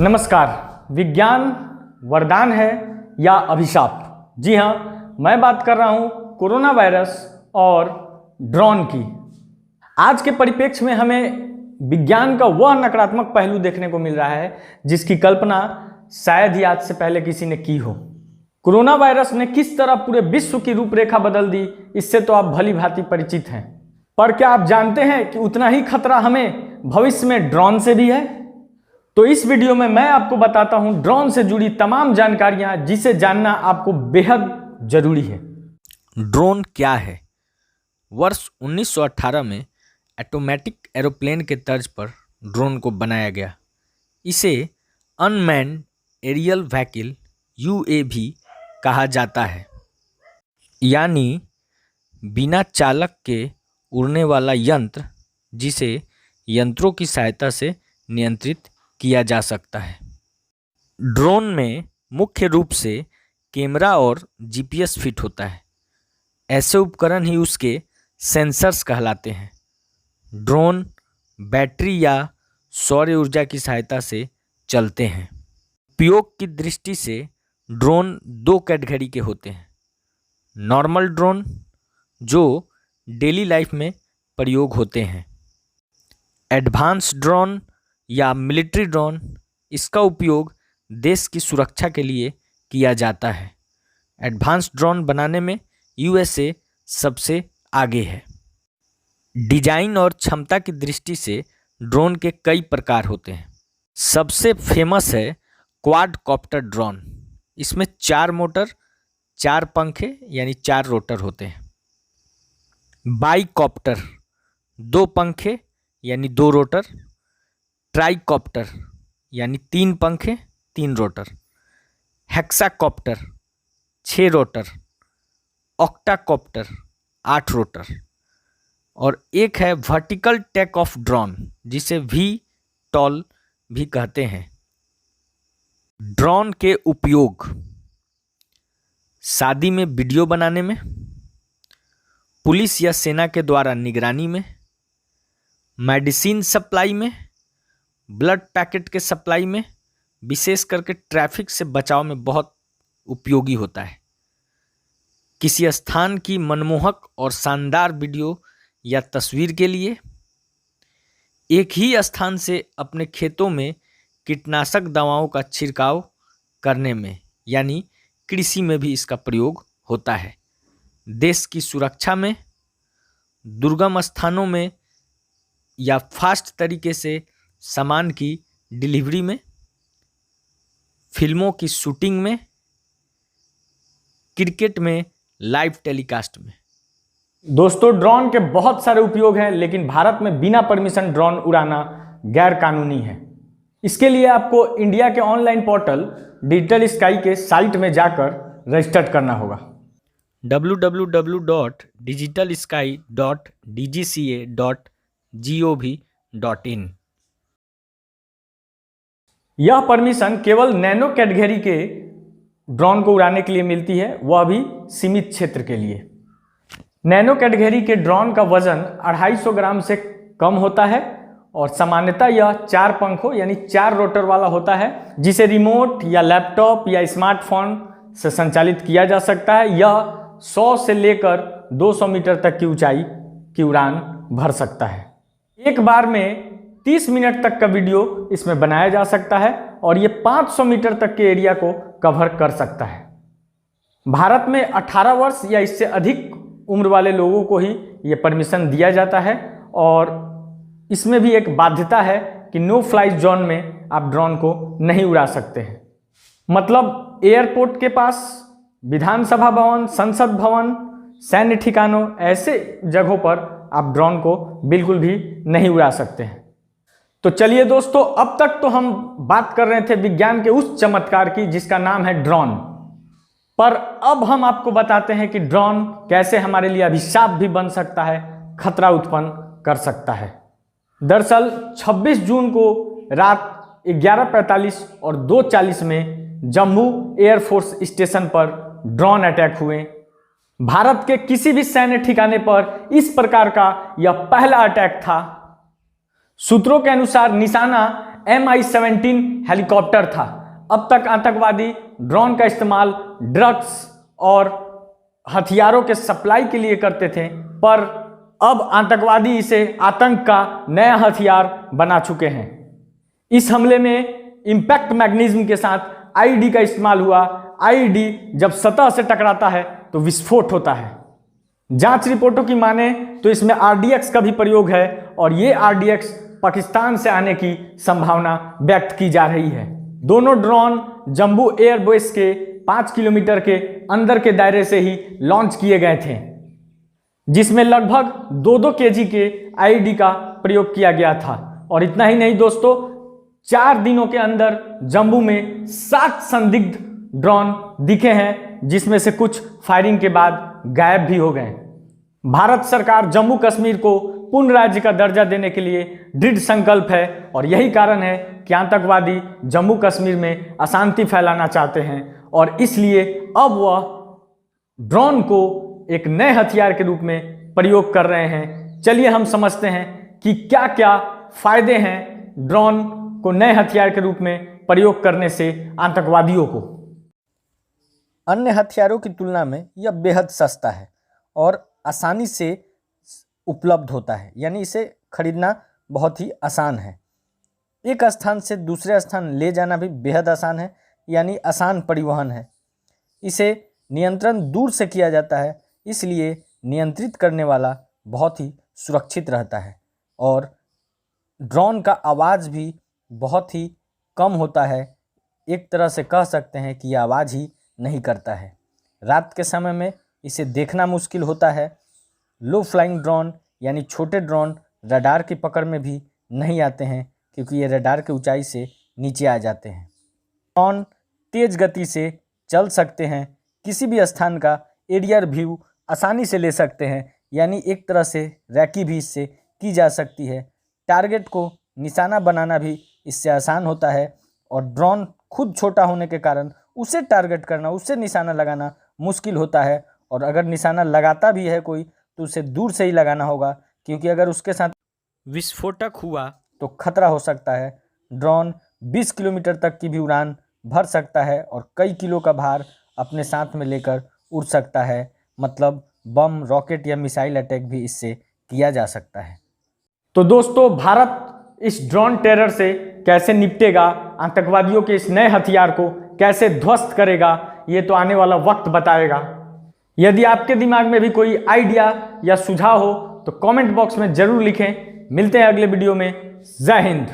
नमस्कार। विज्ञान वरदान है या अभिशाप? जी हाँ, मैं बात कर रहा हूँ कोरोना वायरस और ड्रोन की। आज के परिप्रेक्ष्य में हमें विज्ञान का वह नकारात्मक पहलू देखने को मिल रहा है जिसकी कल्पना शायद ही आज से पहले किसी ने की हो। कोरोना वायरस ने किस तरह पूरे विश्व की रूपरेखा बदल दी, इससे तो आप भली भांति परिचित हैं। पर क्या आप जानते हैं कि उतना ही खतरा हमें भविष्य में ड्रोन से भी है? तो इस वीडियो में मैं आपको बताता हूं ड्रोन से जुड़ी तमाम जानकारियां जिसे जानना आपको बेहद जरूरी है। ड्रोन क्या है? वर्ष 1918 में ऑटोमेटिक एरोप्लेन के तर्ज पर ड्रोन को बनाया गया। इसे अनमैन्ड एरियल व्हीकल UAV कहा जाता है, यानी बिना चालक के उड़ने वाला यंत्र जिसे यंत्रों की सहायता से नियंत्रित किया जा सकता है। ड्रोन में मुख्य रूप से कैमरा और GPS फिट होता है। ऐसे उपकरण ही उसके सेंसर्स कहलाते हैं। ड्रोन बैटरी या सौर ऊर्जा की सहायता से चलते हैं। उपयोग की दृष्टि से ड्रोन दो कैटेगरी के होते हैं। नॉर्मल ड्रोन जो डेली लाइफ में प्रयोग होते हैं। एडवांस ड्रोन या मिलिट्री ड्रोन, इसका उपयोग देश की सुरक्षा के लिए किया जाता है। एडवांस ड्रोन बनाने में USA सबसे आगे है। डिजाइन और क्षमता की दृष्टि से ड्रोन के कई प्रकार होते हैं। सबसे फेमस है क्वाडकॉप्टर ड्रोन। इसमें 4 मोटर, 4 पंखे यानी 4 रोटर होते हैं। बाइकॉप्टर 2 पंखे यानी 2 रोटर। ट्राइकॉप्टर यानी 3 पंखे 3 rotor. Hexacopter 6 rotor. Octocopter 8 rotor. और एक है वर्टिकल टेक ऑफ ड्रोन जिसे VTOL भी कहते हैं। ड्रोन के उपयोग शादी में वीडियो बनाने में, पुलिस या सेना के द्वारा निगरानी में, मेडिसिन सप्लाई में, ब्लड पैकेट के सप्लाई में, विशेष करके ट्रैफिक से बचाव में बहुत उपयोगी होता है। किसी स्थान की मनमोहक और शानदार वीडियो या तस्वीर के लिए, एक ही स्थान से अपने खेतों में कीटनाशक दवाओं का छिड़काव करने में, यानी कृषि में भी इसका प्रयोग होता है। देश की सुरक्षा में, दुर्गम स्थानों में या फास्ट तरीके से सामान की डिलीवरी में, फिल्मों की शूटिंग में, क्रिकेट में लाइव टेलीकास्ट में। दोस्तों, ड्रोन के बहुत सारे उपयोग हैं, लेकिन भारत में बिना परमिशन ड्रोन उड़ाना गैर कानूनी है। इसके लिए आपको इंडिया के ऑनलाइन पोर्टल डिजिटल स्काई के साइट में जाकर रजिस्टर करना होगा। www.digitalsky.dgca.gov.in। यह परमिशन केवल नैनो कैटेगरी के ड्रोन को उड़ाने के लिए मिलती है, वह भी सीमित क्षेत्र के लिए। नैनो कैटेगरी के ड्रोन का वजन 250 ग्राम से कम होता है और सामान्यतः यह 4 पंखों यानी 4 रोटर वाला होता है, जिसे रिमोट या लैपटॉप या स्मार्टफोन से संचालित किया जा सकता है। यह 100 से लेकर 200 मीटर तक की ऊंचाई की उड़ान भर सकता है। एक बार में 30 मिनट तक का वीडियो इसमें बनाया जा सकता है और ये 500 मीटर तक के एरिया को कवर कर सकता है। भारत में 18 वर्ष या इससे अधिक उम्र वाले लोगों को ही ये परमिशन दिया जाता है और इसमें भी एक बाध्यता है कि नो फ्लाई जोन में आप ड्रोन को नहीं उड़ा सकते हैं। मतलब एयरपोर्ट के पास, विधानसभा भवन, संसद भवन, सैन्य ठिकानों, ऐसे जगहों पर आप ड्रोन को बिल्कुल भी नहीं उड़ा सकते हैं। तो चलिए दोस्तों, अब तक तो हम बात कर रहे थे विज्ञान के उस चमत्कार की जिसका नाम है ड्रोन, पर अब हम आपको बताते हैं कि ड्रोन कैसे हमारे लिए अभिशाप भी बन सकता है, खतरा उत्पन्न कर सकता है। दरअसल 26 जून को रात 11:45 और 2:40 में जम्मू एयरफोर्स स्टेशन पर ड्रोन अटैक हुए। भारत के किसी भी सैन्य ठिकाने पर इस प्रकार का यह पहला अटैक था। सूत्रों के अनुसार निशाना MI-17 हेलीकॉप्टर था। अब तक आतंकवादी ड्रोन का इस्तेमाल ड्रग्स और हथियारों के सप्लाई के लिए करते थे, पर अब आतंकवादी इसे आतंक का नया हथियार बना चुके हैं। इस हमले में इंपैक्ट मैग्नीज्म के साथ आईईडी का इस्तेमाल हुआ। आईईडी जब सतह से टकराता है तो विस्फोट होता है। जांच रिपोर्टों की माने तो इसमें RDX का भी प्रयोग है और ये RDX पाकिस्तान से आने की संभावना व्यक्त की जा रही है। दोनों ड्रोन जम्मू एयरबेस के 5 किलोमीटर के अंदर के दायरे से ही लॉन्च किए गए थे, जिसमें लगभग 2-2 kg के आईईडी का प्रयोग किया गया था। और इतना ही नहीं दोस्तों, 4 दिनों के अंदर जम्मू में 7 संदिग्ध ड्रोन दिखे हैं, जिसमें से कुछ फायरिंग के बाद गायब भी हो गए। भारत सरकार जम्मू कश्मीर को पूर्ण राज्य का दर्जा देने के लिए दृढ़ संकल्प है और यही कारण है कि आतंकवादी जम्मू कश्मीर में अशांति फैलाना चाहते हैं और इसलिए अब वह ड्रोन को एक नए हथियार के रूप में प्रयोग कर रहे हैं। चलिए हम समझते हैं कि क्या क्या फायदे हैं ड्रोन को नए हथियार के रूप में प्रयोग करने से आतंकवादियों को। अन्य हथियारों की तुलना में यह बेहद सस्ता है और आसानी से उपलब्ध होता है, यानी इसे खरीदना बहुत ही आसान है। एक स्थान से दूसरे स्थान ले जाना भी बेहद आसान है, यानी आसान परिवहन है। इसे नियंत्रण दूर से किया जाता है, इसलिए नियंत्रित करने वाला बहुत ही सुरक्षित रहता है और ड्रोन का आवाज़ भी बहुत ही कम होता है। एक तरह से कह सकते हैं कि यह आवाज़ ही नहीं करता है। रात के समय में इसे देखना मुश्किल होता है। लो फ्लाइंग ड्रोन यानी छोटे ड्रोन रडार की पकड़ में भी नहीं आते हैं, क्योंकि ये रडार की ऊंचाई से नीचे आ जाते हैं। ड्रोन तेज़ गति से चल सकते हैं, किसी भी स्थान का एरियर व्यू आसानी से ले सकते हैं, यानी एक तरह से रैकी भी इससे की जा सकती है। टारगेट को निशाना बनाना भी इससे आसान होता है और ड्रोन खुद छोटा होने के कारण उसे टारगेट करना, उसे निशाना लगाना मुश्किल होता है। और अगर निशाना लगाता भी है कोई तो उसे दूर से ही लगाना होगा, क्योंकि अगर उसके साथ विस्फोटक हुआ तो खतरा हो सकता है। ड्रोन 20 किलोमीटर तक की भी उड़ान भर सकता है और कई किलो का भार अपने साथ में लेकर उड़ सकता है। मतलब बम, रॉकेट या मिसाइल अटैक भी इससे किया जा सकता है। तो दोस्तों, भारत इस ड्रोन टेरर से कैसे निपटेगा, आतंकवादियों के इस नए हथियार को कैसे ध्वस्त करेगा, ये तो आने वाला वक्त बताएगा। यदि आपके दिमाग में भी कोई आइडिया या सुझाव हो तो कमेंट बॉक्स में जरूर लिखें। मिलते हैं अगले वीडियो में। जय हिंद।